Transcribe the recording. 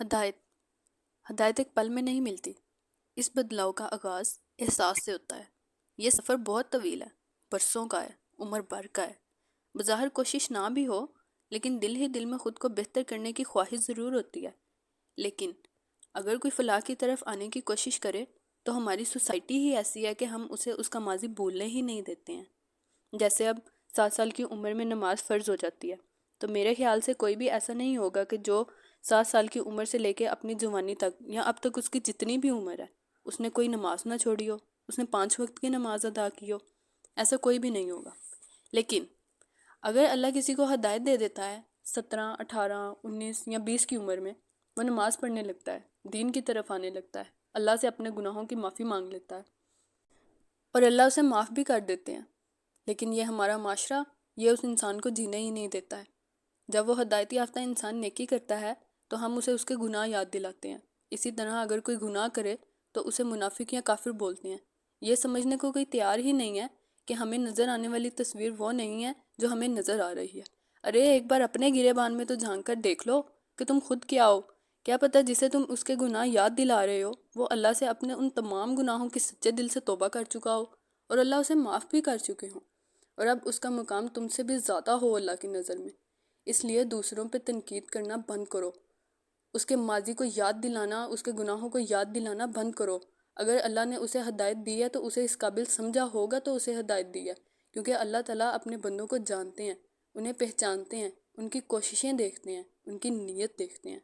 ہدایت ہدایت ایک پل میں نہیں ملتی۔ اس بدلاؤ کا آغاز احساس سے ہوتا ہے۔ یہ سفر بہت طویل ہے، برسوں کا ہے، عمر بھر کا ہے۔ بظاہر کوشش نہ بھی ہو، لیکن دل ہی دل میں خود کو بہتر کرنے کی خواہش ضرور ہوتی ہے۔ لیکن اگر کوئی فلاح کی طرف آنے کی کوشش کرے تو ہماری سوسائٹی ہی ایسی ہے کہ ہم اسے اس کا ماضی بھولنے ہی نہیں دیتے ہیں۔ جیسے اب 7 سال کی عمر میں نماز فرض ہو جاتی ہے، تو میرے خیال سے کوئی بھی ایسا نہیں ہوگا کہ جو 7 سال کی عمر سے لے کے اپنی جوانی تک یا اب تک اس کی جتنی بھی عمر ہے اس نے کوئی نماز نہ چھوڑی ہو، اس نے 5 وقت کی نماز ادا کی ہو۔ ایسا کوئی بھی نہیں ہوگا۔ لیکن اگر اللہ کسی کو ہدایت دے دیتا ہے 17، 18، 19 یا 20 کی عمر میں، وہ نماز پڑھنے لگتا ہے، دین کی طرف آنے لگتا ہے، اللہ سے اپنے گناہوں کی معافی مانگ لیتا ہے اور اللہ اسے معاف بھی کر دیتے ہیں، لیکن یہ ہمارا معاشرہ یہ اس انسان کو جینے ہی نہیں دیتا ہے۔ جب وہ ہدایت یافتہ انسان نیکی کرتا ہے تو ہم اسے اس کے گناہ یاد دلاتے ہیں۔ اسی طرح اگر کوئی گناہ کرے تو اسے منافق یا کافر بولتے ہیں۔ یہ سمجھنے کو کوئی تیار ہی نہیں ہے کہ ہمیں نظر آنے والی تصویر وہ نہیں ہے جو ہمیں نظر آ رہی ہے۔ ارے ایک بار اپنے گریبان میں تو جھانک کر دیکھ لو کہ تم خود کیا ہو۔ کیا پتہ جسے تم اس کے گناہ یاد دلا رہے ہو وہ اللہ سے اپنے ان تمام گناہوں کی سچے دل سے توبہ کر چکا ہو اور اللہ اسے معاف بھی کر چکے ہوں، اور اب اس کا مقام تم سے بھی زیادہ ہو اللہ کی نظر میں۔ اس لیے دوسروں پہ تنقید کرنا بند کرو، اس کے ماضی کو یاد دلانا، اس کے گناہوں کو یاد دلانا بند کرو۔ اگر اللہ نے اسے ہدایت دی ہے تو اسے اس قابل سمجھا ہوگا تو اسے ہدایت دی ہے، کیونکہ اللہ تعالیٰ اپنے بندوں کو جانتے ہیں، انہیں پہچانتے ہیں، ان کی کوششیں دیکھتے ہیں، ان کی نیت دیکھتے ہیں۔